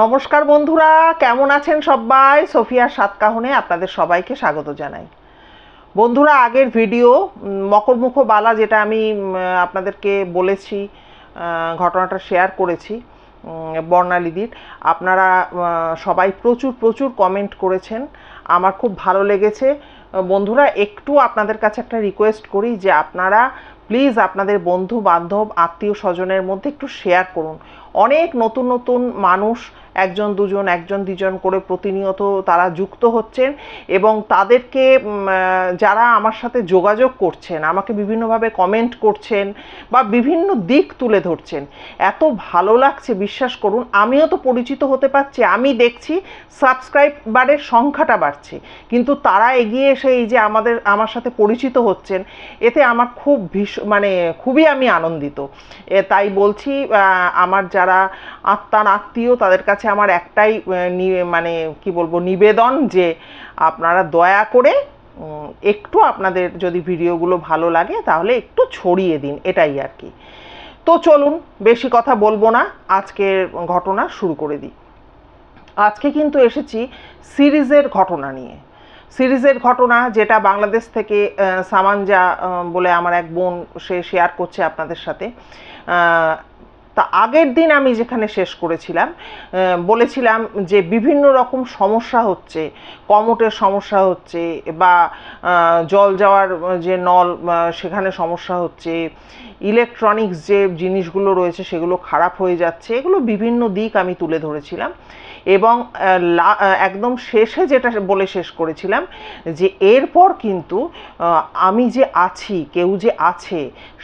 নমস্কার বন্ধুরা, কেমন আছেন সবাই? সোফিয়ার সাতকাহনে আপনাদের সবাইকে স্বাগত জানাই। বন্ধুরা, আগের ভিডিও মকরমুখ বালা যেটা আমি আপনাদেরকে বলেছি, ঘটনাটা শেয়ার করেছি বর্ণালীদির, আপনারা সবাই প্রচুর প্রচুর কমেন্ট করেছেন, আমার খুব ভালো লেগেছে। বন্ধুরা, একটু আপনাদের কাছে একটা রিকোয়েস্ট করি যে আপনারা প্লিজ আপনাদের বন্ধু বান্ধব আত্মীয় স্বজনের মধ্যে একটু শেয়ার করুন। অনেক নতুন নতুন মানুষ একজন দুজন করে প্রতিনিয়ত তারা যুক্ত হচ্ছেন এবং তাদেরকে যারা আমার সাথে যোগাযোগ করছেন, আমাকে বিভিন্নভাবে কমেন্ট করছেন বা বিভিন্ন দিক তুলে ধরছেন, এত ভালো লাগছে, বিশ্বাস করুন। আমিও তো পরিচিত হতে পারছি, আমি দেখছি সাবস্ক্রাইবারের সংখ্যাটা বাড়ছে, কিন্তু তারা এগিয়ে এসে এই যে আমার সাথে পরিচিত হচ্ছেন, এতে আমার খুব খুবই আমি আনন্দিত। তাই বলছি, আমার যারা আত্মীয় তাদের কাছে আমার একটাই কি বলবো, নিবেদন যে আপনারা দয়া করে একটু আপনাদের যদি ভিডিওগুলো ভালো লাগে তাহলে একটু ছড়িয়ে দিন, এটাই আর কি। তো চলুন, বেশি কথা বলবো না, আজকের ঘটনা শুরু করে দিই। আজকে কিন্তু এসেছি সিরিজের ঘটনা নিয়ে। সিরিজের ঘটনা যেটা বাংলাদেশ থেকে সামাঞ্জা বলে আমার এক বোন, সে শেয়ার করছে আপনাদের সাথে। তা আগের দিন আমি যেখানে শেষ করেছিলাম, বলেছিলাম যে বিভিন্ন রকম সমস্যা হচ্ছে, কমোটের সমস্যা হচ্ছে বা জল যাওয়ার যে নল সেখানে সমস্যা হচ্ছে, ইলেকট্রনিক্স যে জিনিসগুলো রয়েছে সেগুলো খারাপ হয়ে যাচ্ছে, এগুলো বিভিন্ন দিক আমি তুলে ধরেছিলাম। এবং একদম শেষে যেটা বলে শেষ করেছিলাম যে এরপর কিন্তু আমি যে আছি, কেউ যে আছে,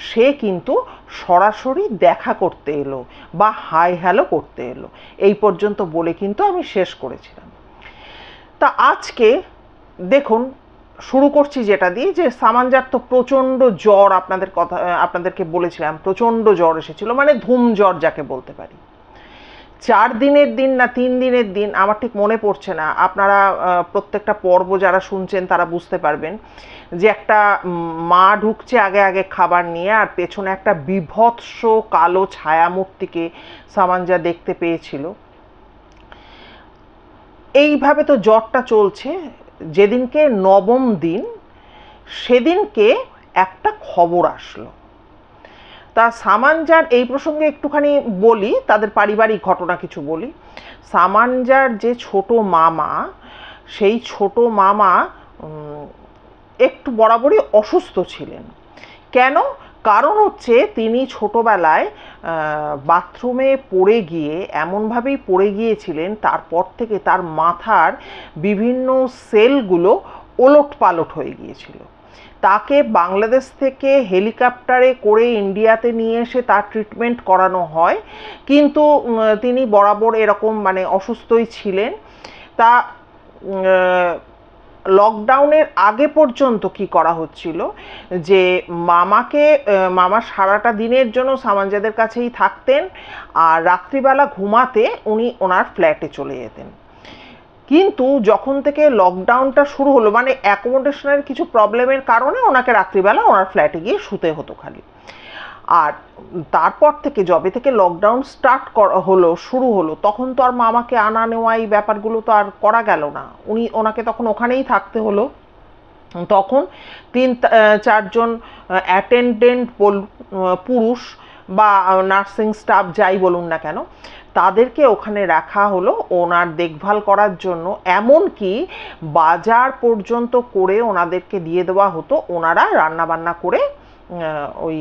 সে কিন্তু সরাসরি দেখা করতে এলো বা হাই হ্যালো করতে এলো, এই পর্যন্ত বলে কিন্তু আমি শেষ করেছিলাম। তা আজকে দেখুন, শুরু করছি যেটা দিয়ে, যে সামাঞ্জার তো প্রচণ্ড জ্বর, আপনাদেরকে বলেছিলাম প্রচণ্ড জ্বর এসেছিল, মানে ধুম জ্বর যাকে বলতে পারি। 4 দিনের দিন না 3 দিনের দিন, আমার ঠিক মনে পড়ছে না, আপনারা প্রত্যেকটা পর্ব যারা শুনছেন তারা বুঝতে পারবেন যে একটা মা ঢুকছে আগে আগে খাবার নিয়ে, আর পেছনে একটা বিভৎস কালো ছায়ামূর্তিকে সামাঞ্জা দেখতে পেয়েছিল। এইভাবে তো জ্বরটা চলছে। যেদিনকে 9ম দিন, সেদিনকে একটা খবর আসলো। তা সামাঞ্জার এই প্রসঙ্গে একটুখানি বলি, তাদের পারিবারিক ঘটনা কিছু বলি। সামাঞ্জার যে ছোট মামা, সেই ছোট মামা একটু বরাবরই অসুস্থ ছিলেন। কেন? কারণ হচ্ছে তিনি ছোটবেলায় বাথরুমে পড়ে গিয়ে এমনভাবেই পড়ে গিয়েছিলেন, তারপর থেকে তার মাথার বিভিন্ন সেলগুলো ওলটপালট হয়ে গিয়েছিল। তাকে বাংলাদেশ থেকে হেলিকপ্টারে করে ইন্ডিয়াতে নিয়ে এসে তার ট্রিটমেন্ট করানো হয়, কিন্তু তিনি বরাবর এরকম অসুস্থই ছিলেন। তা লকডাউনের আগে পর্যন্ত কি করা হচ্ছিল, যে মামা সারাটা দিনের জন্য সামাঞ্জাদের কাছেই থাকতেন, আর রাত্রিবেলা ঘুমাতে উনি ওনার ফ্ল্যাটে চলে যেতেন। কিন্তু যখন থেকে লকডাউনটা শুরু হলো, অ্যাকোমোডেশনের কিছু প্রবলেমের কারণে ওনাকে রাত্রিবেলা ওনার ফ্ল্যাটে গিয়ে শুতে হতো খালি। আর তারপর থেকে যবে থেকে লকডাউন শুরু হলো, তখন তো আর মামাকে আনা নেওয়া এই ব্যাপারগুলো তো আর করা গেল না, ওনাকে তখন ওখানেই থাকতে হলো। তখন 3-4 জন অ্যাটেন্ডেন্ট পুরুষ বা নার্সিং স্টাফ যাই বলুন না কেন, তাদেরকে ওখানে রাখা হলো ওনার দেখভাল করার জন্য। এমনকি বাজার পর্যন্ত করে ওনাদেরকে দিয়ে দেওয়া হতো, ওনারা রান্নাবান্না করে ওই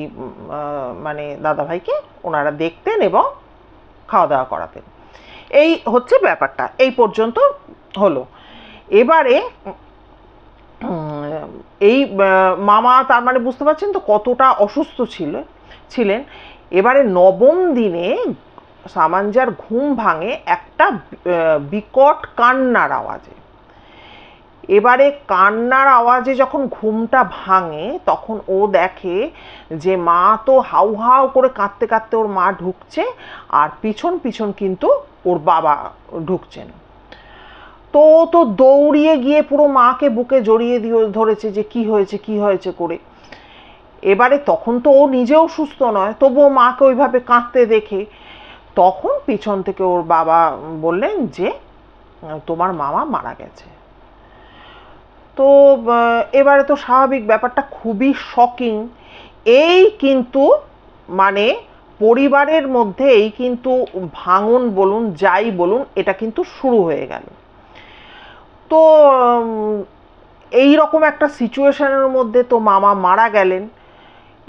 দাদাভাইকে ওনারা দেখতেন এবং খাওয়া দাওয়া করাতেন। এই হচ্ছে ব্যাপারটা, এই পর্যন্ত হলো। এবারে এই মামা তার বুঝতে পারছেন তো কতটা অসুস্থ ছিলেন। এবারে 9ম দিনে সামাঞ্জার ঘুম ভাঙে একটা বিকট কান্নার আওয়াজে। এবারে কান্নার আওয়াজে যখন ঘুমটা ভাঙে, তখন ও দেখে যে মা তো হাউ হাউ করে কাঁদতে কাঁদতে ওর মা ঢুকছে, আর পিছন পিছন কিন্তু ওর বাবা ঢুকছেন। তো ও তো দৌড়িয়ে গিয়ে পুরো মাকে বুকে জড়িয়ে ধরেছে যে কি হয়েছে করে। এবারে তখন তো ও নিজেও সুস্থ নয়, তবুও মাকে ওইভাবে কাঁদতে দেখে তখন পিছন থেকে ওর বাবা বললেন যে তোমার মামা মারা গেছে। তো এবারে তো স্বাভাবিক, ব্যাপারটা খুবই শকিং। এই কিন্তু মানে পরিবারের মধ্যে এই কিন্তু ভাঙন বলুন যাই বলুন, এটা কিন্তু শুরু হয়ে গেল। তো এই রকম একটা সিচুয়েশনের মধ্যে তো মামা মারা গেলেন।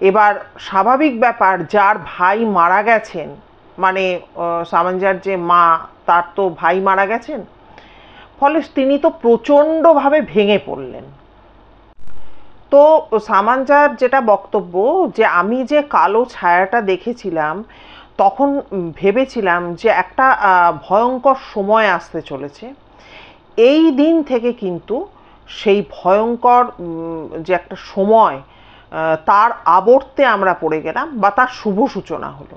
এবার স্বাভাবিক ব্যাপার, যার ভাই মারা গেছেন, মানে সামাঞ্জার যে মা, তার তো ভাই মারা গেছেন, ফলে তিনি তো প্রচণ্ডভাবে ভেঙে পড়লেন। তো সামাঞ্জার যেটা বক্তব্য, যে আমি যে কালো ছায়াটা দেখেছিলাম তখন ভেবেছিলাম যে একটা ভয়ঙ্কর সময় আসতে চলেছে। এই দিন থেকে কিন্তু সেই ভয়ঙ্কর যে একটা সময়, তার আবর্তে আমরা পড়ে গেলাম, বা তার শুভ সূচনা হলো।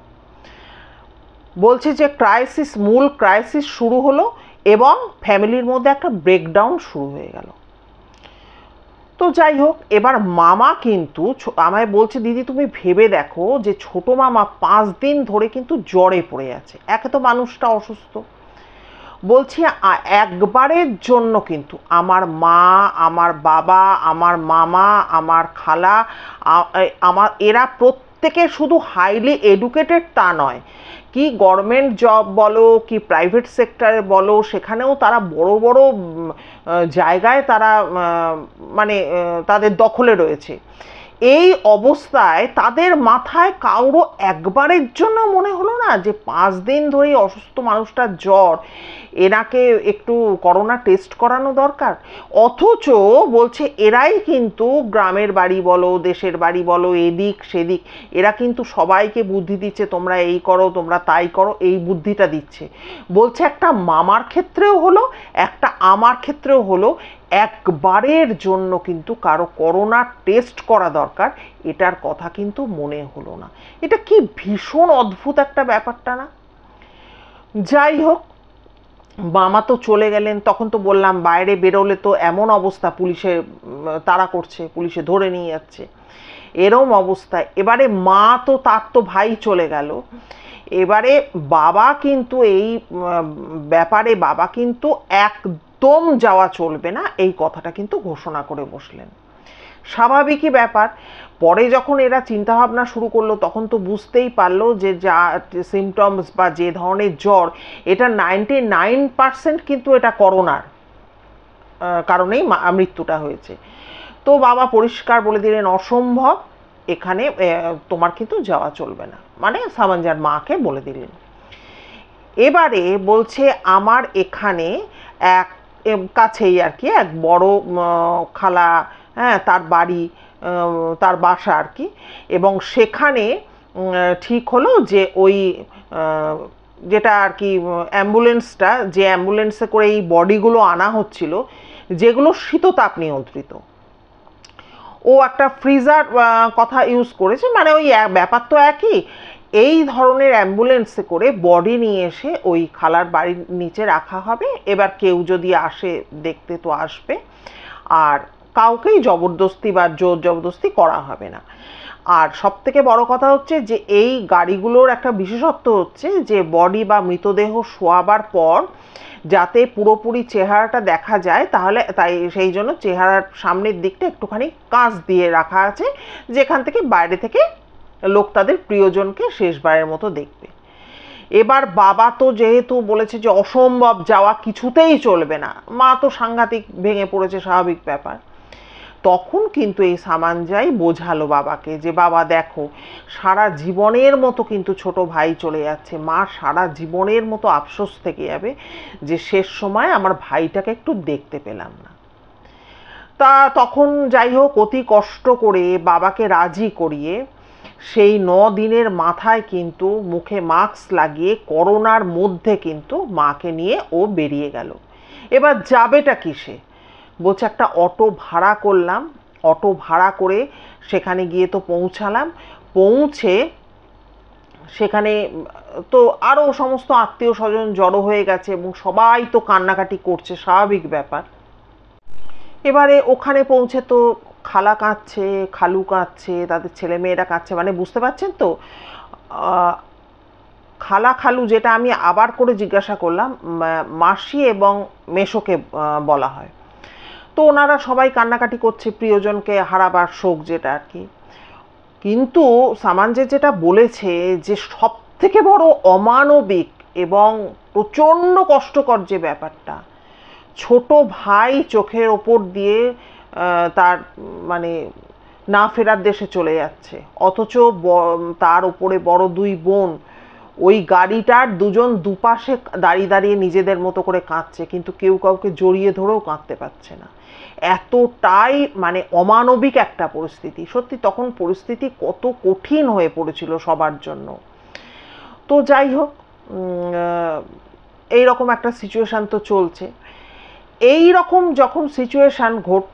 বলছে যে মূল ক্রাইসিস শুরু হলো এবং ফ্যামিলির মধ্যে একটা ব্রেকডাউন শুরু হয়ে গেল। তো যাই হোক, এবার মামা কিন্তু আমায় বলছে, দিদি তুমি ভেবে দেখো যে ছোট মামা 5 দিন ধরে কিন্তু জ্বরে পড়ে আছে। একে তো মানুষটা অসুস্থ। বলছি একবারের জন্য কিন্তু আমার মা, আমার বাবা, আমার মামা, আমার খালা, এরা প্রত্যেকে শুধু হাইলি এডুকেটেড তা নয়, কি গভর্নমেন্ট জব বলো কি প্রাইভেট সেক্টরে বলো, সেখানেও তারা বড় বড় জায়গায় তারা মানে তাদের দখলে রয়েছে। এই অবস্থায় তাদের মাথায় কারো একবারের জন্য মনে হলো না যে 5 দিন ধরেই অসুস্থ মানুষটার জ্বর, এনাকে একটু করোনা টেস্ট করানো দরকার? অথচ বলছে এরাই কিন্তু গ্রামের বাড়ি বলো, দেশের বাড়ি বলো, এদিক সেদিক, এরা কিন্তু সবাইকে বুদ্ধি দিচ্ছে, তোমরা এই করো, তোমরা তাই করো, এই বুদ্ধিটা দিচ্ছে। বলছে একটা মামার ক্ষেত্রেও হলো, একটা আমার ক্ষেত্রেও হলো, একবারের জন্য কিন্তু কারো করোনা টেস্ট করা দরকার, এটার কথা কিন্তু মনে হলো না। এটা কি ভীষণ অদ্ভুত একটা ব্যাপারটা না? যাই হোক, মামা তো চলে গেলেন। তখন তো বললাম বাইরে বেরোলে তো এমন অবস্থা, পুলিশে তাড়া করছে, পুলিশে ধরে নিয়ে যাচ্ছে, এরম অবস্থায় এবারে মা তো, তার তো ভাই চলে গেল। এবারে বাবা কিন্তু এই ব্যাপারে বাবা কিন্তু একদম যাওয়া চলবে না, এই কথাটা কিন্তু ঘোষণা করে বসলেন। স্বাভাবিকই ব্যাপার। পরে যখন এরা চিন্তাভাবনা শুরু করলো তখন তো বুঝতেই পারলো যে যা সিমটমস বা যে ধরনের জ্বর, এটা 99% কিন্তু এটা করোনার কারণেই মৃত্যুটা হয়েছে। তো বাবা পরিষ্কার বলে দিলেন অসম্ভব, এখানে তোমার কিন্তু যাওয়া চলবে না, মানে সামাঞ্জার মাকে বলে দিলেন। এবারে বলছে আমার এখানে এক কাছেই আর কি এক বড় খালা, হ্যাঁ, তার বাড়ি, তার বাসা আর কি, এবং সেখানে ঠিক হলো যে ওই যেটা আর কি অ্যাম্বুলেন্সটা, যে অ্যাম্বুলেন্সে করে এই বডিগুলো আনা হচ্ছিল, যেগুলো শীততাপ নিয়ন্ত্রিত, ও একটা ফ্রিজার কথা ইউজ করেছে, মানে ওই ব্যাপার তো একই। এই ধরনের অ্যাম্বুলেন্সে করে বডি নিয়ে এসে ওই খালার বাড়ির নিচে রাখা হবে। এবার কেউ যদি আসে দেখতে তো আসবে, আর কাউকেই জবরদস্তি বা জোর জবরদস্তি করা হবে না। আর সব থেকে বড় কথা হচ্ছে যে এই গাড়িগুলোর একটা বিশেষত্ব হচ্ছে যে বডি বা মৃতদেহ শোয়াবার পর যাতে পুরোপুরি চেহারাটা দেখা যায়, তাই সেই জন্য চেহারার সামনের দিকটা একটুখানি কাঁচ দিয়ে রাখা আছে, যেখান থেকে বাইরে থেকে লোক তাদের প্রিয়জনকে শেষবারের মতো দেখবে। এবার বাবা তো যেহেতু বলেছে যে অসম্ভব, যাওয়া কিছুতেই চলবে না, মা তো সাংঘাতিক ভেঙে পড়েছে, স্বাভাবিক ব্যাপার। তখন কিন্তু এই সামাঞ্জাই বোঝালো বাবাকে যে বাবা দেখো, সারা জীবনের মতো কিন্তু ছোট ভাই চলে যাচ্ছে, মা সারা জীবনের মতো আফসোস থেকে যাবে যে শেষ সময় আমার ভাইটাকে একটু দেখতে পেলাম না। তা তখন যাই হোক অতি কষ্ট করে বাবাকে রাজি করিয়ে সেই 9 দিনের মাথায় কিন্তু মুখে মাস্ক লাগিয়ে করোনার মধ্যে কিন্তু মাকে নিয়ে ও বেরিয়ে গেল। এবার যাবেটা কিসে? বলছে একটা অটো ভাড়া করলাম, অটো ভাড়া করে সেখানে গিয়ে তো পৌঁছালাম। পৌঁছে সেখানে তো আরও সমস্ত আত্মীয় স্বজন জড়ো হয়ে গেছে এবং সবাই তো কান্নাকাটি করছে, স্বাভাবিক ব্যাপার। এবারে ওখানে পৌঁছে তো খালা কাঁদছে, খালু কাঁদছে, তাদের ছেলে মেয়েরা কাঁদছে, মানে বুঝতে পারছেন তো খালা খালু, যেটা আমি আবার করে জিজ্ঞাসা করলাম, মাসি এবং মেশোকে বলা হয়। তো ওনারা সবাই কান্নাকাটি করছে প্রিয়জনকে হারাবার শোক যেটা আর কি। কিন্তু সামাঞ্জে যেটা বলেছে যে সব থেকে বড় অমানবিক এবং প্রচণ্ড কষ্টকর যে ব্যাপারটা, ছোট ভাই চোখের ওপর দিয়ে তার মানে না ফেরার দেশে চলে যাচ্ছে, অথচ তার উপরে বড় দুই বোন ওই গাড়িটার দুজন দুপাশে দাঁড়িয়ে দাঁড়িয়ে নিজেদের মতো করে কাঁদছে, কিন্তু কেউ কাউকে জড়িয়ে ধরেও কাঁদতে পারছে না। এতটাই মানে অমানবিক একটা পরিস্থিতি। সত্যি তখন পরিস্থিতি কত কঠিন হয়ে পড়েছিল সবার জন্য। তো যাই হোক, এইরকম একটা সিচুয়েশান তো চলছে। এই রকম যখন সিচুয়েশান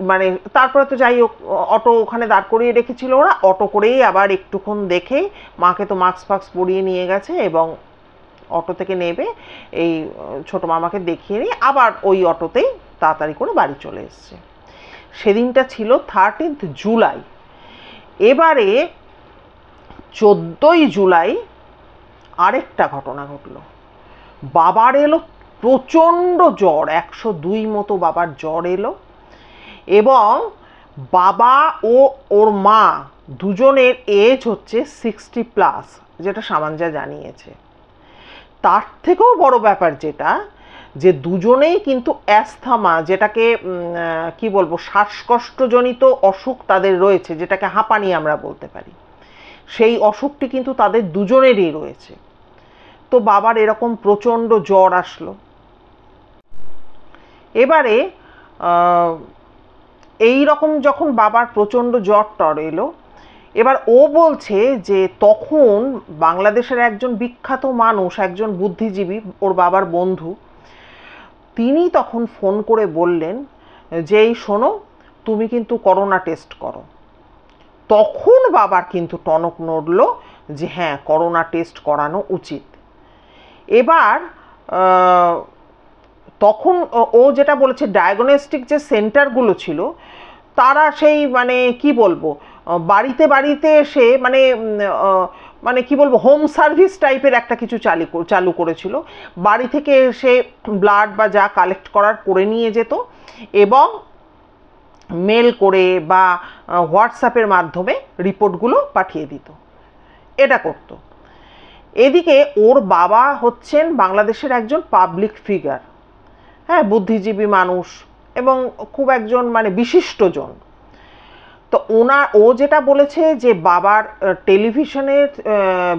মানে তারপরে তো যাই হোক, অটো ওখানে দাঁড় করিয়ে রেখেছিল ওরা, অটো করেই আবার একটুক্ষণ দেখে মাকে তো মাস্ক ফাক্স পরিয়ে নিয়ে গেছে এবং অটো থেকে নেবে এই ছোট মামাকে দেখিয়ে নিয়ে আবার ওই অটোতেই তাড়াতাড়ি করে বাড়ি চলে এসছে। সেদিনটা ছিল 13 জুলাই। এবারে 14 জুলাই আরেকটা ঘটনা ঘটলো। বাবার এলো প্রচণ্ড জ্বর, 102 মতো বাবার জ্বর এলো, এবং বাবা ও ওর মা দুজনের এজ হচ্ছে 60+, যেটা সামাঞ্জা জানিয়েছে। তার থেকেও বড় ব্যাপার যেটা, যে দুজনেই কিন্তু অ্যাস্থমা, যেটাকে কি বলবো, শ্বাসকষ্টজনিত অসুখ তাদের রয়েছে, যেটাকে হাঁপানি আমরা বলতে পারি, সেই অসুখটি কিন্তু তাদের দুজনেরই রয়েছে। তো বাবার এরকম প্রচণ্ড জ্বর আসলো। এবারে এই রকম যখন বাবার প্রচণ্ড জ্বর টর এলো, এবার ও বলছে যে তখন বাংলাদেশের একজন বিখ্যাত মানুষ, একজন বুদ্ধিজীবী, ওর বাবার বন্ধু, তিনি তখন ফোন করে বললেন যে এই শোনো, তুমি কিন্তু করোনা টেস্ট করো। তখন বাবার কিন্তু টনক নড়ল যে হ্যাঁ, করোনা টেস্ট করানো উচিত। এবার তখন ও যেটা বলেছে, ডায়াগনস্টিক যে সেন্টারগুলো ছিল তারা সেই মানে কি বলবো, বাড়িতে বাড়িতে এসে মানে মানে কি বলবো, হোম সার্ভিস টাইপের একটা কিছু চালু করেছিল। বাড়ি থেকে এসে ব্লাড বা যা কালেক্ট করার করে নিয়ে যেত এবং মেল করে বা হোয়াটসঅ্যাপের মাধ্যমে রিপোর্টগুলো পাঠিয়ে দিত, এটা করতো। এদিকে ওর বাবা হচ্ছেন বাংলাদেশের একজন পাবলিক ফিগার, হ্যাঁ, বুদ্ধিজীবী মানুষ এবং খুব একজন মানে বিশিষ্টজন। তো ও যেটা বলেছে যে বাবার টেলিভিশনের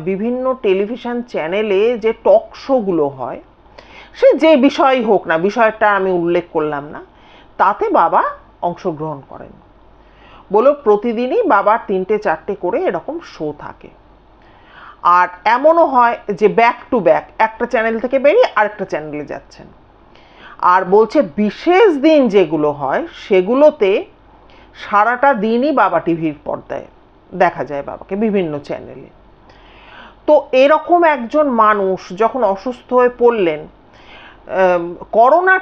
বিভিন্ন টেলিভিশন চ্যানেলে যে টক শোগুলো হয়, সে যে বিষয়ই হোক না, বিষয়টা আমি উল্লেখ করলাম না, তাতে বাবা অংশগ্রহণ করেন। বলো প্রতিদিনই বাবার 3-4টে করে এরকম শো থাকে। আর এমনও হয় যে ব্যাক টু ব্যাক একটা চ্যানেল থেকে বেরিয়ে আরেকটা চ্যানেলে যাচ্ছেন। আর বলছে বিশেষ দিন যেগুলো হয় সেগুলোতে সারাটা দিনই বাবা টিভির পর্দায় দেখা যায় বাবাকে বিভিন্ন চ্যানেলে। তো এরকম একজন মানুষ যখন অসুস্থ হয়ে পড়লেন, করোনা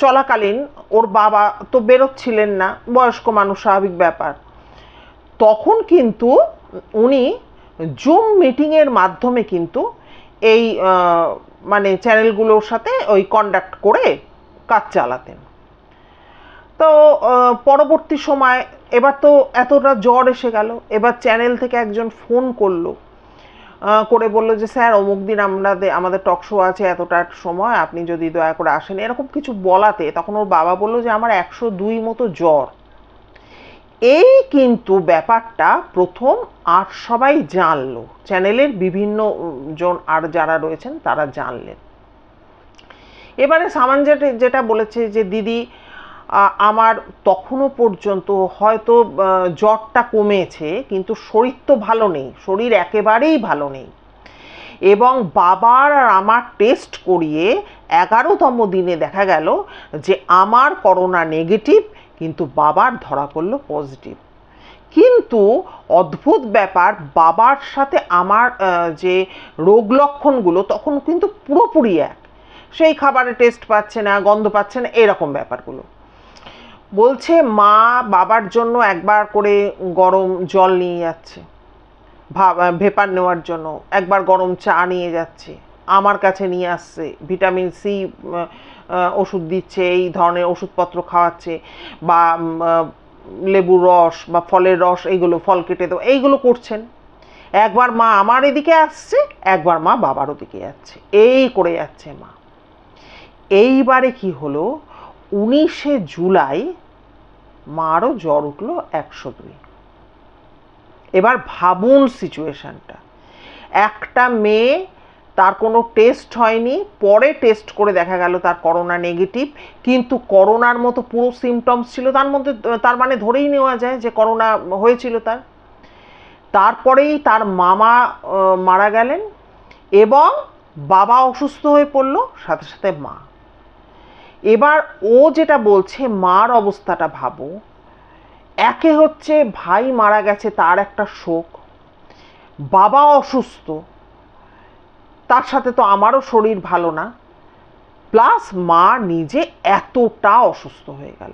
চলাকালীন ওর বাবা তো বেরোচ্ছিলেন না, বয়স্ক মানুষ, স্বাভাবিক ব্যাপার, তখন কিন্তু উনি জুম মিটিংয়ের মাধ্যমে কিন্তু এই মানে চ্যানেলগুলোর সাথে ওই কন্ডাক্ট করে কাজ চালাতেন। তো পরবর্তী সময় এবার তো এতটা জ্বর এসে গেল, এবার চ্যানেল থেকে একজন ফোন করলো, করে বললো যে স্যার অমুক দিন আমাদের টক শো আছে এতটা সময়, আপনি যদি দয়া করে আসেন, এরকম কিছু বলাতে তখন ওর বাবা বললো যে আমার 102 মতো জ্বর। এই কিন্তু ব্যাপারটা প্রথম আর সবাই জানলো, চ্যানেলের বিভিন্ন জন আর যারা রয়েছেন তারা জানলেন। এবারে সামাঞ্জা যেটা বলেছে যে দিদি আমার তখনও পর্যন্ত হয়তো জ্বরটা কমেছে, কিন্তু শরীর তো ভালো নেই, শরীর একেবারেই ভালো নেই। এবং বাবার আর আমার টেস্ট করিয়ে 11তম দিনে দেখা গেল যে আমার করোনা নেগেটিভ, কিন্তু বাবার ধরা পড়লো পজিটিভ। কিন্তু অদ্ভুত ব্যাপার, বাবার সাথে আমার যে রোগ লক্ষণগুলো তখন কিন্তু পুরোপুরি এক, সেই খাবারে টেস্ট পাচ্ছে না, গন্ধ পাচ্ছে না, এরকম ব্যাপারগুলো। বলছে মা বাবার জন্য একবার করে গরম জল নিয়ে যাচ্ছে, ভেপার নেওয়ার জন্য, একবার গরম চা নিয়ে যাচ্ছে, আমার কাছে নিয়ে আসছে, ভিটামিন সি ওষুধ দিচ্ছে, এই ধরনের ওষুধপত্র খাওয়াচ্ছে, বা লেবুর রস বা ফলের রস, এইগুলো ফল কেটে দেবো, এইগুলো করছেন। একবার মা আমার এদিকে আসছে, একবার মা বাবার ওদিকে যাচ্ছে, এই করে যাচ্ছে মা। এইবারে কি হলো, 19শে জুলাই মারও জ্বর উঠলো 102। এবার ভাবুন সিচুয়েশনটা, একটা মেয়ে, তার কোনো টেস্ট হয়নি, পরে টেস্ট করে দেখা গেল তার করোনা নেগেটিভ, কিন্তু করোনার মতো পুরো সিমটমস ছিল তার মধ্যে, তার মানে ধরেই নেওয়া যায় যে করোনা হয়েছিল তার। তারপরেই তার মামা মারা গেলেন এবং বাবা অসুস্থ হয়ে পড়লো, সাথে সাথে মা। এবার ও যেটা বলছে, মার অবস্থাটা ভাবো, একে হচ্ছে ভাই মারা গেছে তার একটা শোক, বাবা অসুস্থ, তার সাথে তো আমারও শরীর ভালো না, প্লাস মা নিজে এতটা অসুস্থ হয়ে গেল।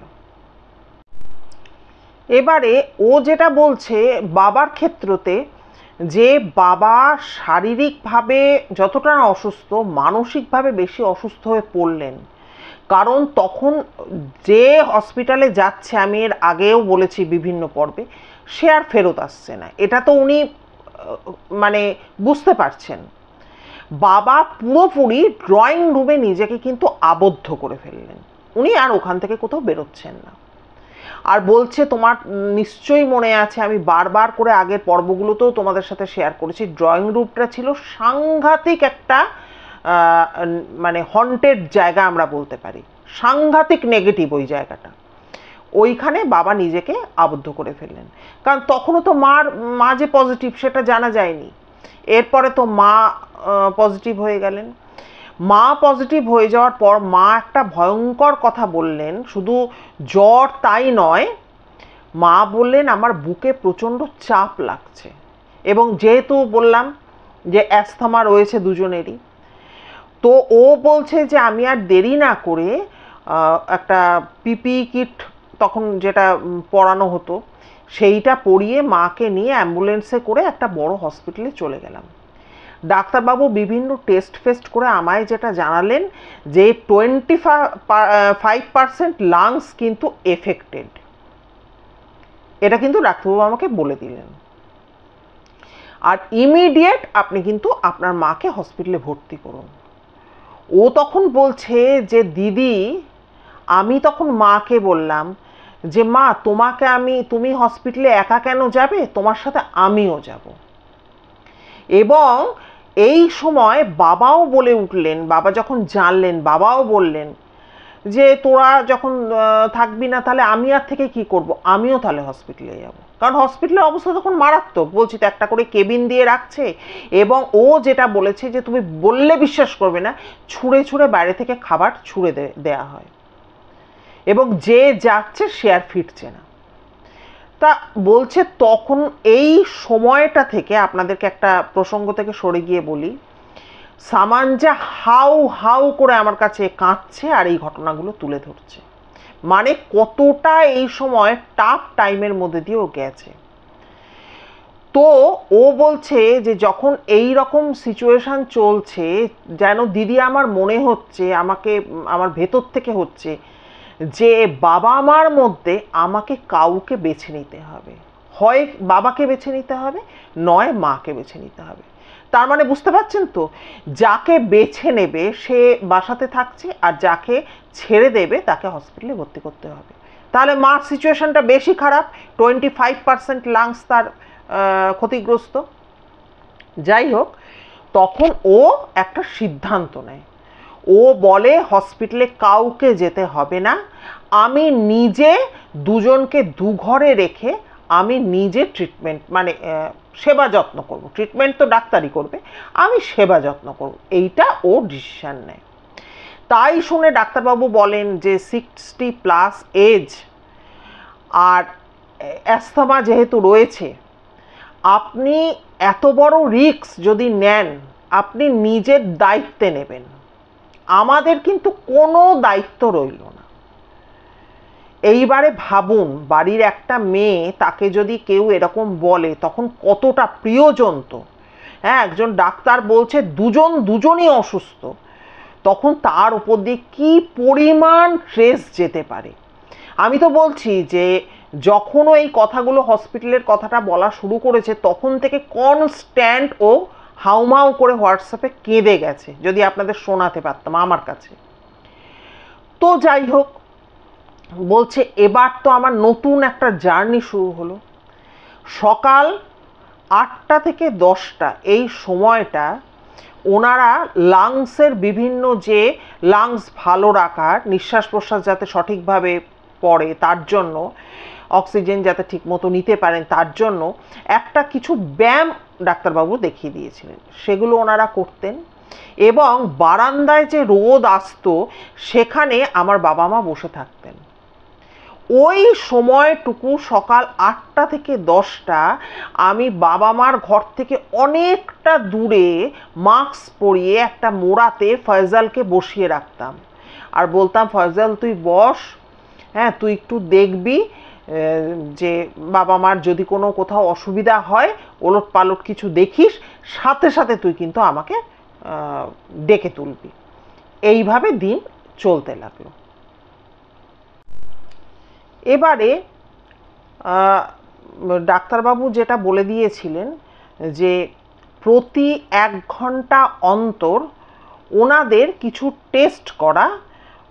এবারে ও যেটা বলছে বাবার ক্ষেত্রতে, যে বাবা শারীরিকভাবে যতটা না অসুস্থ, মানসিকভাবে বেশি অসুস্থ হয়ে পড়লেন। কারণ তখন যে হসপিটালে যাচ্ছে, আমি এর আগেও বলেছি বিভিন্ন পর্বে, সে আর ফেরত আসছে না, এটা তো উনি মানে বুঝতে পারছেন। বাবা পুরোপুরি ড্রয়িং রুমে নিজেকে কিন্তু আবদ্ধ করে ফেললেন, উনি আর ওখান থেকে কোথাও বেরোচ্ছেন না। আর বলছে, তোমার নিশ্চয়ই মনে আছে, আমি বারবার করে আগের পর্বগুলোতেও তোমাদের সাথে শেয়ার করেছি, ড্রয়িং রুমটা ছিল সাংঘাতিক একটা মানে হন্টেড জায়গা আমরা বলতে পারি, সাংঘাতিক নেগেটিভ ওই জায়গাটা। ওইখানে বাবা নিজেকে আবদ্ধ করে ফেললেন, কারণ তখনও তো মা যে পজিটিভ সেটা জানা যায়নি। এরপরে তো মা পজিটিভ হয়ে গেলেন। মা পজিটিভ হয়ে যাওয়ার পর মা একটা ভয়ঙ্কর কথা বললেন, শুধু জ্বর তাই নয়, মা বললেন আমার বুকে প্রচণ্ড চাপ লাগছে, এবং যেহেতু বললাম যে অ্যাস্থমা রয়েছে দুজনেরই, তো ও বলছে যে আমি আর দেরি না করে একটা পিপি কিট তখন যেটা পরানো হতো, সেইটা পরিয়ে মাকে নিয়ে অ্যাম্বুলেন্সে করে একটা বড় হসপিটালে চলে গেলাম। ডাক্তারবাবু বিভিন্ন টেস্ট ফেস্ট করে আমায় যেটা জানালেন যে 25% লাংস কিন্তু এফেক্টেড, এটা কিন্তু ডাক্তারবাবু আমাকে বলে দিলেন। আর ইমিডিয়েট আপনি কিন্তু আপনার মাকে হসপিটালে ভর্তি করুন। ও তখন বলছে যে দিদি, আমি তখন মাকে বললাম যে মা, তুমি হসপিটালে একা কেন যাবে, তোমার সাথে আমিও যাব। এবং এই সময় বাবাও বলে উঠলেন, বাবা যখন জানলেন, বাবাও বললেন যে তোরা যখন থাকবি না, তাহলে আমি আর থেকে কি করব, আমিও তাহলে হসপিটালে যাব। কারণ হসপিটালের অবস্থা তখন মারাত্মক, বলছি তো, একটা করে কেবিন দিয়ে রাখছে, এবং ও যেটা বলেছে যে তুমি বললে বিশ্বাস করবে না, ছুঁড়ে ছুঁড়ে বাইরে থেকে খাবার ছুঁড়ে দেয়া হয়, এবং যে যাচ্ছে সে আর ফিরছে না। তা বলছে তখন এই সময়টা থেকে, আপনাদেরকে একটা প্রসঙ্গ থেকে সরে গিয়ে বলি, সামাঞ্জা হাউ হাউ করে আমার কাছে কাঁদছে আর এই ঘটনাগুলো তুলে ধরছে, মানে কতটা এই সময় টাফ টাইমের মধ্যে দিয়ে ও গেছে। তো ও বলছে যে যখন এই রকম সিচুয়েশন চলছে, যেন দিদি আমার মনে হচ্ছে, আমার ভেতর থেকে হচ্ছে যে বাবা মার মধ্যে আমাকে কাউকে বেছে নিতে হবে, হয় বাবাকে বেছে নিতে হবে, নয় মাকে বেছে নিতে হবে। তার মানে বুঝতে পারছেন তো, যাকে বেছে নেবে সে বাসাতে থাকছে, আর যাকে ছেড়ে দেবে তাকে হসপিটালে ভর্তি করতে হবে। তাহলে মার সিচুয়েশনটা বেশি খারাপ, 25% লাংস তার ক্ষতিগ্রস্ত। যাই হোক, তখন ও একটা সিদ্ধান্ত নেয়, ও বলে হসপিটালে কাউকে যেতে হবে না, আমি নিজে দুজনকে দুঘরে রেখে আমি নিজে ট্রিটমেন্ট, মানে সেবা যত্ন করব। ট্রিটমেন্ট তো ডাক্তারই করবে, আমি সেবা যত্ন করব, এইটা ও ডিসিশন নেয়। তাই শুনে ডাক্তারবাবু বলেন যে 60+ এজ আর অ্যাস্থমা যেহেতু রয়েছে, আপনি এত বড় রিস্ক যদি নেন, আপনি নিজের দায়িত্বে নেবেন, আমাদের কিন্তু কোনো দায়িত্ব রইল না। এইবারে ভাবুন, বাড়ির একটা মেয়ে, তাকে যদি কেউ এরকম বলে তখন কতটা প্রিয়জন তো, হ্যাঁ, একজন ডাক্তার বলছে দুজনই অসুস্থ, তখন তার উপর দিয়ে কী পরিমাণ ট্রেস যেতে পারে। আমি তো বলছি যে যখনও এই কথাগুলো, হসপিটালের কথাটা বলা শুরু করেছে, তখন থেকে কনস্ট্যান্ট ও হাউমাউ করে হোয়াটসঅ্যাপে কেঁদে গেছে, যদি আপনাদের শোনাতে পারতাম আমার কাছে। তো যাই হোক, বলছে এবার তো আমার নতুন একটা জার্নি শুরু হলো। সকাল 8টা থেকে 10টা এই সময়টা ওনারা লাংসের বিভিন্ন, যে লাংস ভালো রাখার, নিঃশ্বাস প্রশ্বাস যাতে সঠিকভাবে পড়ে তার জন্য, অক্সিজেন যাতে ঠিকমতো নিতে পারেন তার জন্য একটা কিছু ব্যায়াম ডাক্তারবাবু দেখিয়ে দিয়েছিলেন, সেগুলো ওনারা করতেন। এবং বারান্দায় যে রোদ আসতো সেখানে আমার বাবা মা বসে থাকতেন। ওই সময়টুকু সকাল 8টা থেকে 10টা আমি বাবা মার ঘর থেকে অনেকটা দূরে মাস্ক পরিয়ে একটা মোড়াতে ফয়জালকে বসিয়ে রাখতাম, আর বলতাম, ফয়জাল তুই বস, হ্যাঁ, তুই একটু দেখবি যে বাবা মার যদি কোনো কোথাও অসুবিধা হয়, ওলট পালট কিছু দেখিস, সাথে সাথে তুই কিন্তু আমাকে ডেকে তুলবি। এইভাবে দিন চলতে লাগলো। এবারে ডাক্তারবাবু যেটা বলে দিয়েছিলেন যে প্রতি 1 ঘন্টা অন্তর ওনাদের কিছু টেস্ট করা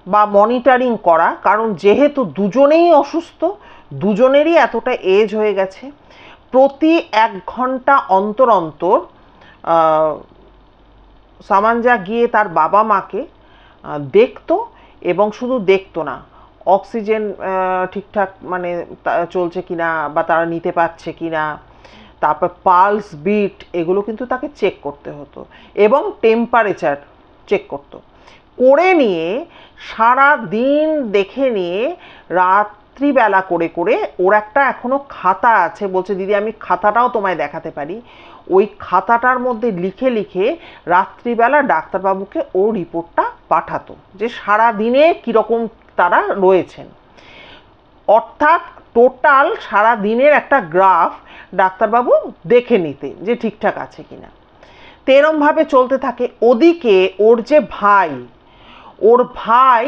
বা মনিটরিং করা, কারণ যেহেতু দুজনেই অসুস্থ, দুজনেরই এতটা এজ হয়ে গেছে, প্রতি 1 ঘন্টা অন্তর অন্তর সামাঞ্জা গিয়ে তার বাবা মাকে দেখতো, এবং শুধু দেখতো না, অক্সিজেন ঠিকঠাক মানে চলছে কিনা বা তারা নিতে পারছে কিনা, তারপর পালস বিট এগুলো কিন্তু তাকে চেক করতে হতো, এবং টেম্পারেচার চেক করতো। করে নিয়ে সারা দিন দেখে নিয়ে রাত্রিবেলা করে করে ওর একটা এখনো খাতা আছে, বলছে দিদি আমি খাতাটাও তোমায় দেখাতে পারি, ওই খাতাটার মধ্যে লিখে লিখে রাত্রিবেলা ডাক্তারবাবুকে ও রিপোর্টটা পাঠাতো যে সারা দিনে কীরকম তারা রয়েছেন। অর্থাৎ টোটাল সারা দিনের একটা গ্রাফ ডাক্তারবাবু দেখে নিতে যে ঠিকঠাক আছে কিনা। তো এরমভাবে চলতে থাকে। ওদিকে ওর যে ভাই, ওর ভাই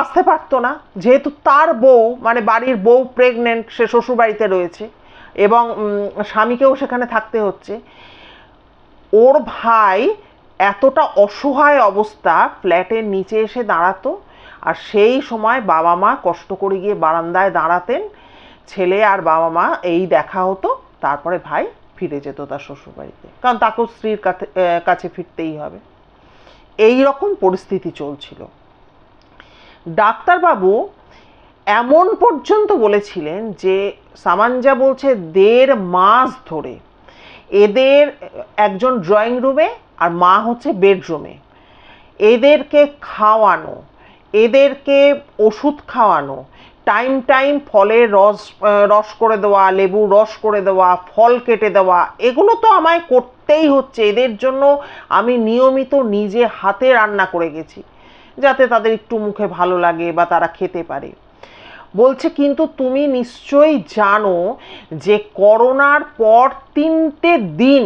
আসতে পারতো না, যেহেতু তার বউ, মানে বাড়ির বউ প্রেগনেন্ট, সে শ্বশুরবাড়িতে রয়েছে এবং স্বামীকেও সেখানে থাকতে হচ্ছে। ওর ভাই এতটা অসহায় অবস্থা, ফ্ল্যাটের নিচে এসে দাঁড়াতো, আর সেই সময় বাবা মা কষ্ট করে গিয়ে বারান্দায় দাঁড়াতেন, ছেলে আর বাবা মা এই দেখা হতো, তারপরে ভাই ফিরে যেত তার শ্বশুরবাড়িতে, কারণ তাকেও স্ত্রীর কাছে ফিরতেই হবে। এই রকম পরিস্থিতি চলছিল। ডাক্তারবাবু এমন পর্যন্ত বলেছিলেন যে সামাঞ্জা বলছে 1.5 মাস ধরে এদের একজন ড্রয়িং রুমে আর মা হচ্ছে বেডরুমে, এদেরকে খাওয়ানো, এদেরকে ওষুধ খাওয়ানো, টাইম টাইম ফলের রস করে দেওয়া, লেবুর রস করে দেওয়া, ফল কেটে দেওয়া, এগুলো তো আমায় করতেই হচ্ছে। এদের জন্য আমি নিয়মিত নিজে হাতে রান্না করে গেছি যাতে তাদের একটু মুখে ভালো লাগে বা তারা খেতে পারে। বলছে কিন্তু তুমি নিশ্চয়ই জানো যে করোনার পর 3টে দিন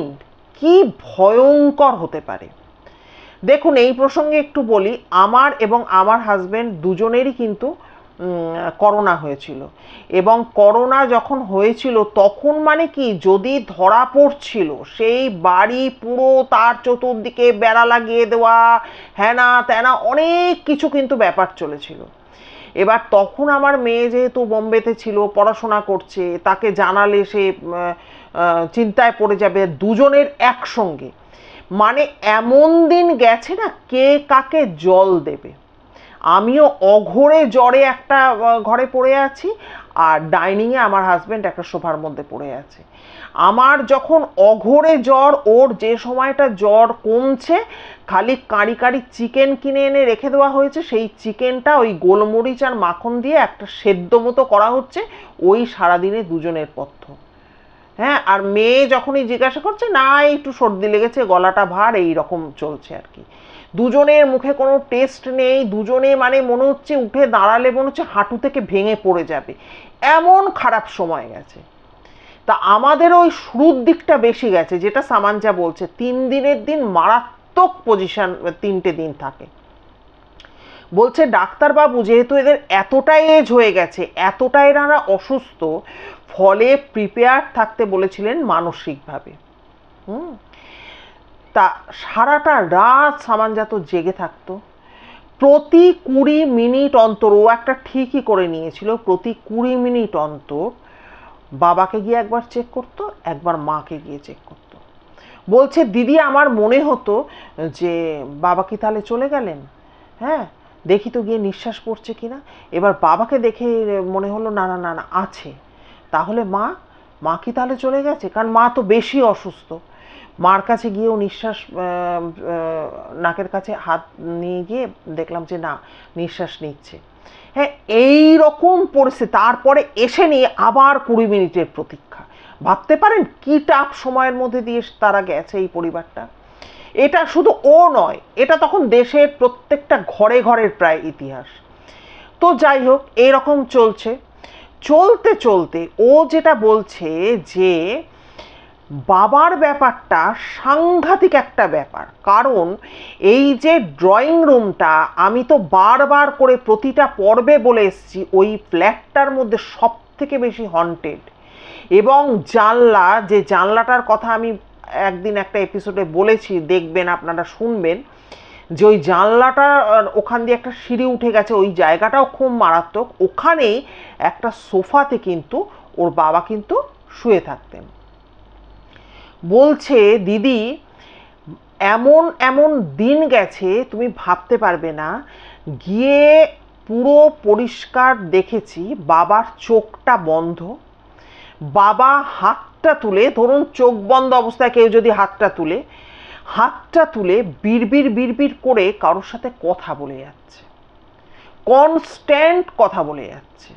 কি ভয়ঙ্কর হতে পারে। দেখুন, এই প্রসঙ্গে একটু বলি, আমার এবং আমার হাজব্যান্ড দুজনেরই কিন্তু করোনা হয়েছিল, এবং করোনা যখন হয়েছিল তখন মানে কি, যদি ধরা পড়ছিল সেই বাড়ি পুরো তার চতুর্দিকে বেড়া লাগিয়ে দেওয়া, হ্যানা ত্যানা অনেক কিছু কিন্তু ব্যাপার চলেছিল। এবার তখন আমার মেয়ে যেহেতু বোম্বেতে ছিল, পড়াশোনা করছে, তাকে জানালে সে চিন্তায় পড়ে যাবে, দুজনের একসঙ্গে, মানে এমন দিন গেছে না, কে কাকে জল দেবে। আমিও অঘোরে জ্বরে একটা ঘরে পড়ে আছি, আর ডাইনিংয়ে আমার হাজব্যান্ড একটা সোফার মধ্যে পড়ে আছে। আমার যখন অঘোরে জ্বর, ওর যে সময়টা জ্বর কমছে, খালি কাঁড়ি কাঁড়ি চিকেন কিনে এনে রেখে দেওয়া হয়েছে, সেই চিকেনটা ওই গোলমরিচ আর মাখন দিয়ে একটা সেদ্ধ মতো করা হচ্ছে, ওই সারাদিনে দুজনের পথ্য। হ্যাঁ, আর মেয়ে যখনই জিজ্ঞাসা করছে, না একটু সর্দি লেগেছে, গলাটা ভার, এই রকম চলছে আর কি। দুজনের মুখে কোনো টেস্ট নেই, দুজনে মানে মনে হচ্ছে উঠে দাঁড়ালে মনে হচ্ছে হাঁটু থেকে ভেঙে পড়ে যাবে, এমন খারাপ সময় গেছে। তা আমাদের ওই শুরুর দিকটা বেশি গেছে, যেটা সামাঞ্জা বলছে 3 দিনের দিন মারাত্মক পজিশন, 3টে দিন থাকে। বলছে ডাক্তারবাবু যেহেতু এদের এতটাই এজ হয়ে গেছে, এতটাই এনারা অসুস্থ, ফলে প্রিপেয়ার থাকতে বলেছিলেন মানসিকভাবে। তা সারাটা রাত সামাঞ্জা তো জেগে থাকতো। প্রতি 20 মিনিট অন্তর, ও একটা ঠিকই করে নিয়েছিল, প্রতি 20 মিনিট অন্তর বাবাকে গিয়ে একবার চেক করতো, একবার মাকে গিয়ে চেক করতো। বলছে দিদি আমার মনে হতো যে বাবা কি তাহলে চলে গেলেন, হ্যাঁ দেখি তো গিয়ে নিঃশ্বাস পড়ছে কিনা। এবার বাবাকে দেখে মনে হলো না না না না আছে, তাহলে মা কি তাহলে চলে গেছে, কারণ মা তো বেশি অসুস্থ। মার কাছে গিয়েও নিঃশ্বাস, নাকের কাছে হাত নিয়ে গিয়ে দেখলাম যে না নিঃশ্বাস নিচ্ছে। হ্যাঁ এই রকম পরিস্থিতি। তারপরে এসে নিয়ে আবার 20 মিনিটের প্রতীক্ষা। ভাবতে পারেন কি টাফ সময়ের মধ্যে দিয়ে তারা গেছে এই পরিবারটা। এটা শুধু ও নয়, এটা তখন দেশের প্রত্যেকটা ঘরে ঘরের প্রায় ইতিহাস। তো যাই হোক এইরকম চলছে, চলতে চলতে ও যেটা বলছে যে বাবার ব্যাপারটা সাংঘাতিক একটা ব্যাপার। কারণ এই যে ড্রয়িং রুমটা, আমি তো বারবার করে প্রতিটা পর্বে বলে এসেছি, ওই ফ্ল্যাটটার মধ্যে সব থেকে বেশি হন্টেড। এবং জানলা, যে জানলাটার কথা আমি একদিন একটা এপিসোডে বলেছি, দেখবেন আপনারা শুনবেন, যে ওই জানলাটা ওখান দিয়ে একটা সিঁড়ি উঠে গেছে, ওই জায়গাটাও খুব মারাত্মক। ওখানেই একটা সোফাতে কিন্তু ওর বাবা কিন্তু শুয়ে থাকতেন। বলছে দিদি এমন এমন দিন গেছে তুমি ভাবতে পারবে না, গিয়ে পুরো পরিষ্কার দেখেছি বাবার চোখটা বন্ধ, বাবা হাতটা তুলে, ধরুন চোখ বন্ধ অবস্থায় কেউ যদি হাতটা তুলে বিড়বিড় বিড়বিড় করে কারোর সাথে কথা বলে যাচ্ছে, কনস্ট্যান্ট কথা বলে যাচ্ছে।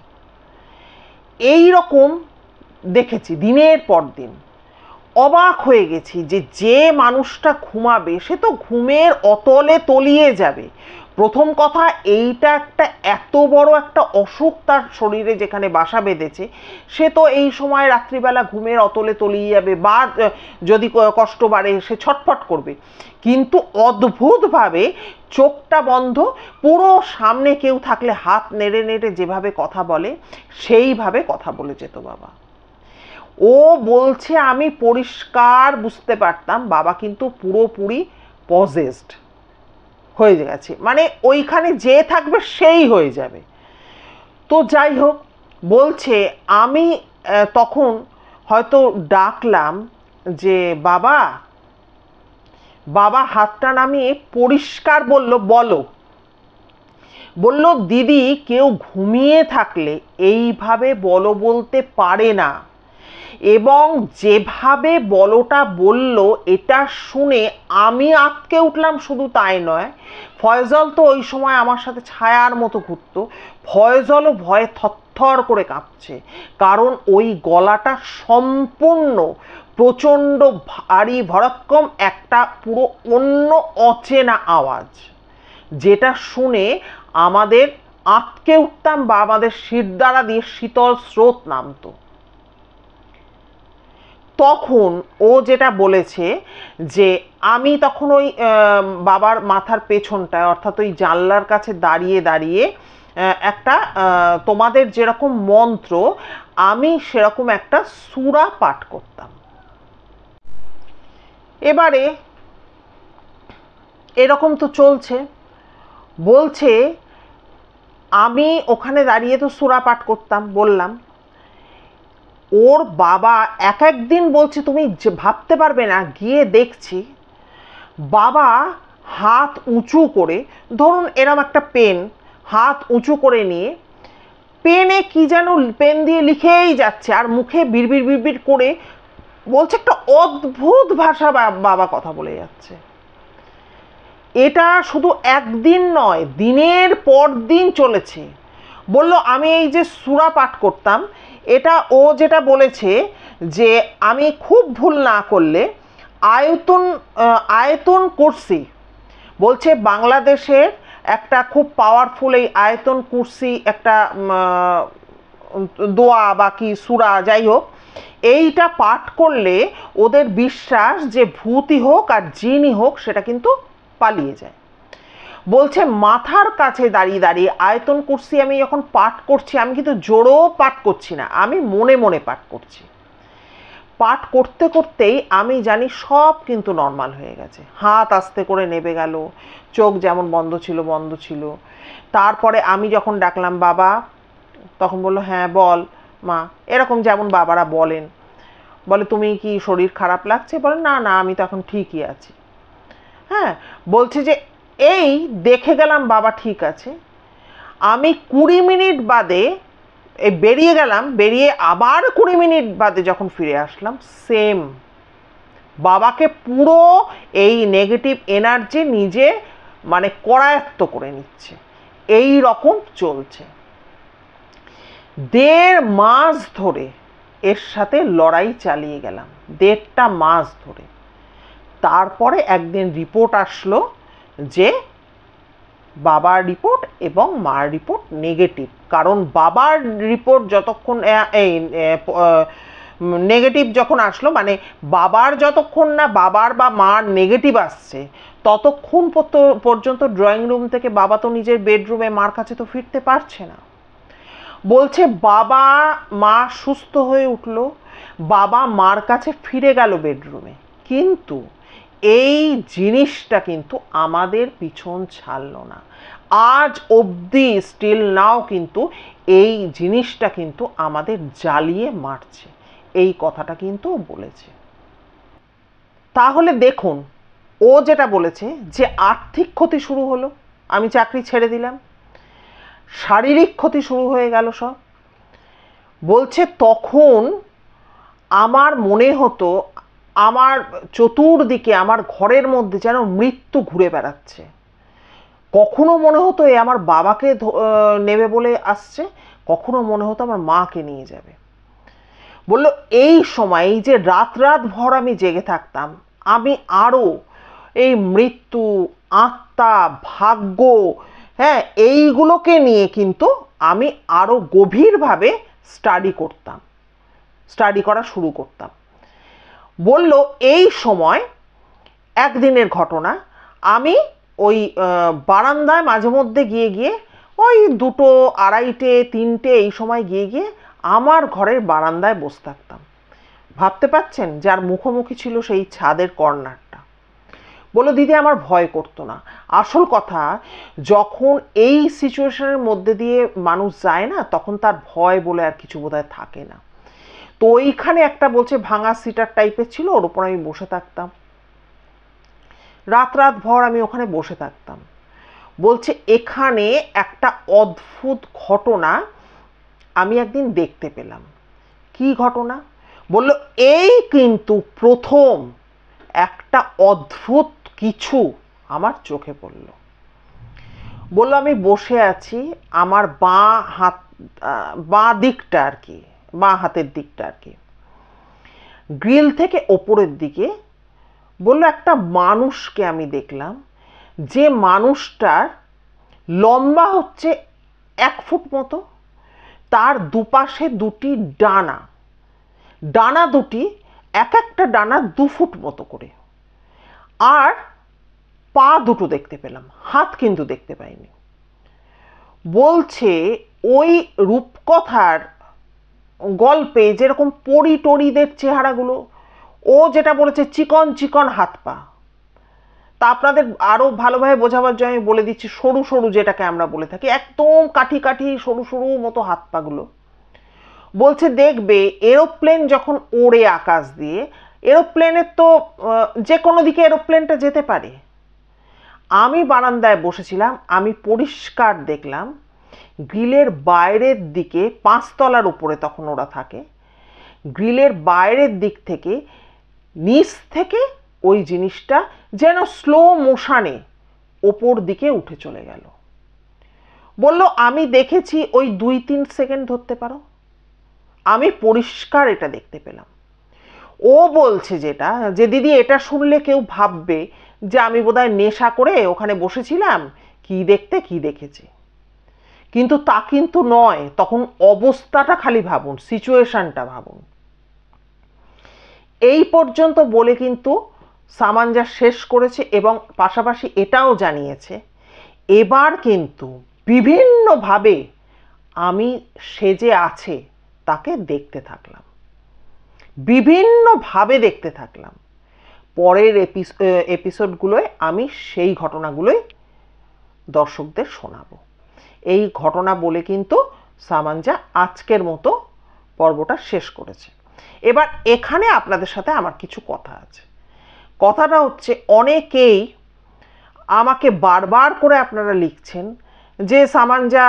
এই রকম দেখেছি দিনের পর দিন। অবাক হয়ে গেছি যে মানুষটা ঘুমাবে সে তো ঘুমের অতলে তলিয়ে যাবে। প্রথম কথা, এইটা একটা এত বড় একটা অসুখ তার শরীরে যেখানে বাসা বেঁধেছে, সে তো এই সময় রাত্রিবেলা ঘুমের অতলে তলিয়ে যাবে, বা যদি কষ্ট বাড়ে সে ছটফট করবে। কিন্তু অদ্ভুতভাবে চোখটা বন্ধ, পুরো সামনে কেউ থাকলে হাত নেড়ে নেড়ে যেভাবে কথা বলে সেইভাবে কথা বলে যেত বাবা। ও বলছে আমি পরিষ্কার বুঝতে পারতাম বাবা কিন্তু পুরোপুরি পজেসড হয়ে গেছে, মানে ওইখানে যে থাকবে সেই হয়ে যাবে। তো যাই হোক, বলছে আমি তখন হয়তো ডাকলাম যে বাবা, বাবা হাতটা নামিয়ে পরিষ্কার বলল দিদি কেউ ঘুমিয়ে থাকলে এইভাবে বলতে পারে না। এবং যেভাবে বলটা বলল এটা শুনে আমি আঁতকে উঠলাম। শুধু তাই নয়, ফয়জল তো ওই সময় আমার সাথে ছায়ার মতো ঘুরতো, ফয়জলও ভয়ে থরথর করে কাঁপছে, কারণ ওই গলাটা সম্পূর্ণ প্রচণ্ড ভারী ভরক্কম একটা পুরো অন্য অচেনা আওয়াজ, যেটা শুনে আমাদের আঁতকে উঠতাম বা আমাদের শিরদাঁড়া দিয়ে শীতল স্রোত নামতো। তখন ও যেটা বলেছে যে আমি তখন ওই বাবার মাথার পেছনটায়, অর্থাৎ ওই জানলার কাছে দাঁড়িয়ে দাঁড়িয়ে একটা তোমাদের যেরকম মন্ত্র, আমি সেরকম একটা সূরা পাঠ করতাম। এবারে এরকম তো চলছে। বলছে আমি ওখানে দাঁড়িয়ে তো সূরা পাঠ করতাম, বললাম। ওর বাবা এক একদিন বলছে তুমি ভাবতে পারবে না, গিয়ে দেখছি বাবা হাত উঁচু করে, ধরুন এরম একটা পেন হাত উঁচু করে নিয়ে পেনে কি যেন পেন দিয়ে লিখেই যাচ্ছে, আর মুখে বিড়বিড় বিড়বিড় করে বলছে, একটা অদ্ভুত ভাষা বাবা কথা বলে যাচ্ছে। এটা শুধু একদিন নয়, দিনের পর দিন চলেছে। বলল আমি এই যে সূরা পাঠ করতাম, এটা ও যেটা বলেছে যে আমি খুব ভুল না করলে আয়তুন কুরসি বলছে বাংলাদেশের একটা খুব পাওয়ারফুল এই আয়তন কুরসি একটা দোয়া বা কি সূরা যাই হোক, এইটা পাঠ করলে ওদের বিশ্বাস যে ভূতই হোক আর জিনই হোক সেটা কিন্তু পালিয়ে যায়। বলছে মাথার কাছে দাঁড়িয়ে দাঁড়িয়ে আয়তন কুরসি আমি যখন পাঠ করছি, আমি কিন্তু জোরেও পাঠ করছি না, আমি মনে মনে পাঠ করছি। পাঠ করতে করতেই আমি জানি সব কিন্তু নর্মাল হয়ে গেছে, হাত আস্তে করে নেবে গেল, চোখ যেমন বন্ধ ছিল বন্ধ ছিল। তারপরে আমি যখন ডাকলাম বাবা, তখন বললো হ্যাঁ বল মা, এরকম যেমন বাবারা বলেন। বলে তুমি কি শরীর খারাপ লাগছে? বলে না না আমি তো এখন ঠিকই আছি। হ্যাঁ, বলছে যে এই দেখে গেলাম বাবা ঠিক আছে, আমি 20 মিনিট বাদে এই বেরিয়ে গেলাম, বেরিয়ে আবার 20 মিনিট বাদে যখন ফিরে আসলাম, সেম বাবাকে পুরো এই নেগেটিভ এনার্জি নিজে মানে করায়ত্ত করে নিচ্ছে। এই রকম চলছে 1.5 মাস ধরে, এর সাথে লড়াই চালিয়ে গেলাম 1.5 মাস ধরে। তারপরে একদিন রিপোর্ট আসলো যে বাবার রিপোর্ট এবং মার রিপোর্ট নেগেটিভ। কারণ বাবার রিপোর্ট যতক্ষণ এই নেগেটিভ যখন আসলো, মানে বাবার যতক্ষণ না বাবার বা মার নেগেটিভ আসছে ততক্ষণ পর্যন্ত ড্রয়িং রুম থেকে বাবা তো নিজের বেডরুমে মার কাছে তো ফিরতে পারছে না। বলছে বাবা মা সুস্থ হয়ে উঠলো, বাবা মার কাছে ফিরে গেল বেডরুমে, কিন্তু এই জিনিসটা কিন্তু আমাদের পিছন ছাড়লো না। আজ অবধি স্টিল নাও কিন্তু এই জিনিসটা কিন্তু আমাদের জ্বালিয়ে মারছে, এই কথাটা কিন্তু বলেছে। তাহলে দেখুন, ও যেটা বলেছে যে আর্থিক ক্ষতি শুরু হলো, আমি চাকরি ছেড়ে দিলাম, শারীরিক ক্ষতি শুরু হয়ে গেল সব। বলছে তখন আমার মনে হতো আমার চতুর্দিকে আমার ঘরের মধ্যে যেন মৃত্যু ঘুরে বেড়াচ্ছে। কখনো মনে হতো এ আমার বাবাকে নেবে বলে আসছে, কখনো মনে হতো আমার মাকে নিয়ে যাবে। বললো এই সময় এই যে রাত রাত ভর আমি জেগে থাকতাম, আমি আরো এই মৃত্যু, আত্মা, ভাগ্য, হ্যাঁ এইগুলোকে নিয়ে কিন্তু আমি আরো গভীরভাবে স্টাডি করা শুরু করতাম। বলল এই সময় একদিনের ঘটনা, আমি ওই বারান্দায় মাঝে মধ্যে গিয়ে গিয়ে ওই 2টো, 2:30টে, 3টে এই সময় গিয়ে গিয়ে আমার ঘরের বারান্দায় বসে থাকতাম। ভাবতে পাচ্ছেন, যার মুখোমুখি ছিল সেই ছাদের কর্নারটা। বললো দিদি আমার ভয় করতো না। আসল কথা, যখন এই সিচুয়েশনের মধ্যে দিয়ে মানুষ যায় না, তখন তার ভয় বলে আর কিছু বোধহয় থাকে না। তো ওইখানে একটা বলছে ভাঙা সিটার টাইপের ছিল, ওর উপর আমি বসে থাকতাম, রাত রাত ভর আমি ওখানে বসে থাকতাম। বলছে এখানে একটা অদ্ভুত ঘটনা আমি একদিন দেখতে পেলাম। কি ঘটনা? বলল এই কিন্তু প্রথম একটা অদ্ভুত কিছু আমার চোখে পড়ল। বলল আমি বসে আছি, আমার বাঁ দিকটা আর কি, বাঁ হাতের দিকটা আর কি, গ্রিল থেকে ওপরের দিকে বলল একটা মানুষকে আমি দেখলাম, যে মানুষটার লম্বা হচ্ছে 1 ফুট মতো, তার দুপাশে 2টি ডানা, ডানা 2টি, এক একটা ডানা 2 ফুট মতো করে, আর পা 2টো দেখতে পেলাম, হাত কিন্তু দেখতে পাইনি। বলছে ওই রূপকথার গল্পে যেরকম পরি টরিদের চেহারাগুলো, ও যেটা বলেছে চিকন চিকন হাত পা, তা আপনাদের আরো ভালোভাবে বোঝাবার জন্য আমি বলে দিচ্ছি, সরু সরু যেটাকে আমরা বলে থাকি, একদম কাঠি কাঠি সরু সরু মতো হাত পাগুলো। বলছে দেখবে এরোপ্লেন যখন ওড়ে আকাশ দিয়ে, এরোপ্লেনের তো যে কোনো দিকে এরোপ্লেনটা যেতে পারে। আমি বারান্দায় বসেছিলাম, আমি পরিষ্কার দেখলাম গ্রিলের বাইরের দিকে, 5 তলার উপরে তখন ওরা থাকে, গ্রিলের বাইরের দিক থেকে নিচ থেকে ওই জিনিসটা যেন স্লো মোশনে ওপর দিকে উঠে চলে গেল। বলল আমি দেখেছি ওই 2-3 সেকেন্ড ধরতে পারো, আমি পরিষ্কার এটা দেখতে পেলাম। ও বলছে যেটা, যে দিদি এটা শুনলে কেউ ভাববে যে আমি বোধহয় নেশা করে ওখানে বসেছিলাম, কি দেখতে কি দেখেছি। কিন্তু তা কিন্তু নয়। তখন অবস্থাটা খালি ভাবুন, সিচুয়েশনটা ভাবুন। এই পর্যন্ত বলে কিন্তু সামাঞ্জা শেষ করেছে এবং পাশাপাশি এটাও জানিয়েছে এবার কিন্তু বিভিন্নভাবে আমি সে যে আছে তাকে দেখতে থাকলাম, বিভিন্নভাবে দেখতে থাকলাম। পরের এপিসোডগুলোয় আমি সেই ঘটনাগুলোই দর্শকদের শোনাবো। এই ঘটনা বলে কিন্তু সামাঞ্জা আজকের মতো পর্বটা শেষ করেছে। এবার এখানে আপনাদের সাথে আমার কিছু কথা আছে। কথাটা হচ্ছে, অনেকেই আমাকে বারবার করে আপনারা লিখছেন যে সামাঞ্জা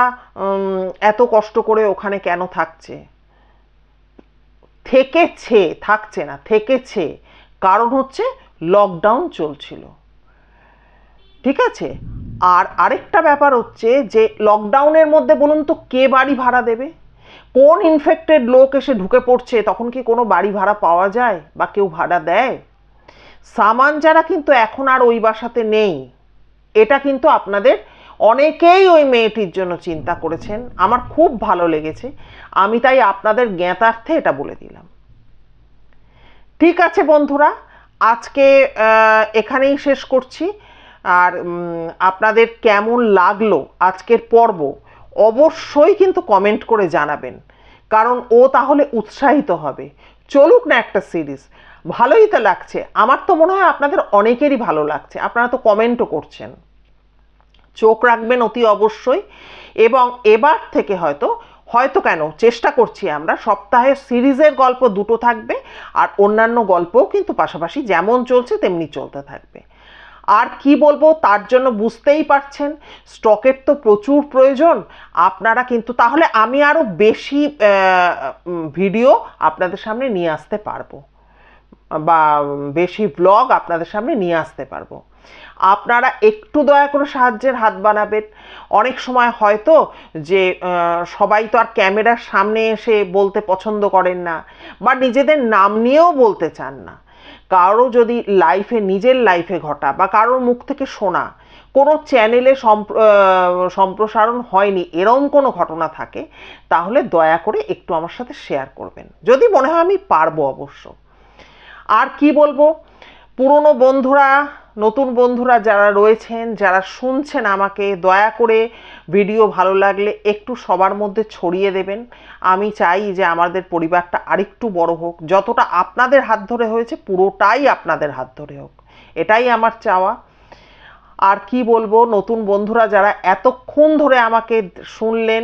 এত কষ্ট করে ওখানে কেন থাকছে। থেকেছে, থাকছে না, থেকেছে। কারণ হচ্ছে লকডাউন চলছিল, ঠিক আছে। আর আরেকটা ব্যাপার হচ্ছে যে লকডাউনের মধ্যে বলুন তো কে বাড়ি ভাড়া দেবে? কোন ইনফেক্টেড লোক এসে ঢুকে পড়ছে, তখন কি কোনো বাড়ি ভাড়া পাওয়া যায় বা কেউ ভাড়া দেয়? সামাঞ্জারা কিন্তু এখন আর ওই বাসাতে নেই। এটা কিন্তু আপনাদের অনেকেই ওই মেয়েটির জন্য চিন্তা করেছেন, আমার খুব ভালো লেগেছে। আমি তাই আপনাদের জ্ঞাতার্থে এটা বলে দিলাম। ঠিক আছে বন্ধুরা, আজকে এখানেই শেষ করছি। আর আপনাদের কেমন লাগলো আজকের পর্ব অবশ্যই কিন্তু কমেন্ট করে জানাবেন, কারণ ও তাহলে উৎসাহিত হবে। চলুক না একটা সিরিজ, ভালোই তো লাগছে। আমার তো মনে হয় আপনাদের অনেকেরই ভালো লাগছে, আপনারা তো কমেন্টও করছেন। চোখ রাখবেন অতি অবশ্যই। এবং এবার থেকে হয়তো কেন চেষ্টা করছি আমরা, সপ্তাহে সিরিজের গল্প দুটো থাকবে আর অন্যান্য গল্পও কিন্তু পাশাপাশি যেমন চলছে তেমনি চলতে থাকবে। আর কি বলবো, তার জন্য বুঝতেই পারছেন স্টকের তো প্রচুর প্রয়োজন। আপনারা কিন্তু তাহলে আমি আরও বেশি ভিডিও আপনাদের সামনে নিয়ে আসতে পারবো, বা বেশি ব্লগ আপনাদের সামনে নিয়ে আসতে পারবো। আপনারা একটু দয়া করে সাহায্যের হাত বানাবেন। অনেক সময় হয়তো যে সবাই তো আর ক্যামেরার সামনে এসে বলতে পছন্দ করেন না, বা নিজেদের নাম নিয়েও বলতে চান না। কারো যদি নিজের লাইফে ঘটা বা কারোর মুখ থেকে শোনা কোনো চ্যানেলে সম্প্রসারণ হয়নি এরকম কোনো ঘটনা থাকে, তাহলে দয়া করে একটু আমার সাথে শেয়ার করবেন, যদি মনে হয় আমি পারবো অবশ্য। আর কি বলবো, পুরনো বন্ধুরা, নতুন বন্ধুরা যারা রয়েছেন, যারা শুনছেন আমাকে, দয়া করে ভিডিও ভালো লাগলে একটু সবার মধ্যে ছড়িয়ে দেবেন। আমি চাই যে আমাদের পরিবারটা আরেকটু বড় হোক। যতটা আপনাদের হাত ধরে হয়েছে পুরোটাই আপনাদের হাত ধরে হোক, এটাই আমার চাওয়া। আর কি বলবো, নতুন বন্ধুরা যারা এতক্ষণ ধরে আমাকে শুনলেন,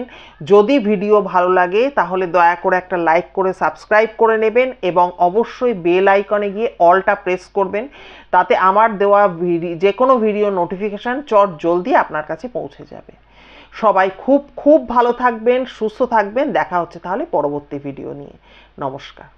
যদি ভিডিও ভালো লাগে তাহলে দয়া করে একটা লাইক করে সাবস্ক্রাইব করে নেবেন এবং অবশ্যই বেল আইকনে গিয়ে অলটা প্রেস করবেন, তাতে আমার দেওয়া যে কোনো ভিডিও নোটিফিকেশান জলদি আপনার কাছে পৌঁছে যাবে। সবাই খুব খুব ভালো থাকবেন, সুস্থ থাকবেন। দেখা হচ্ছে তাহলে পরবর্তী ভিডিও নিয়ে। নমস্কার।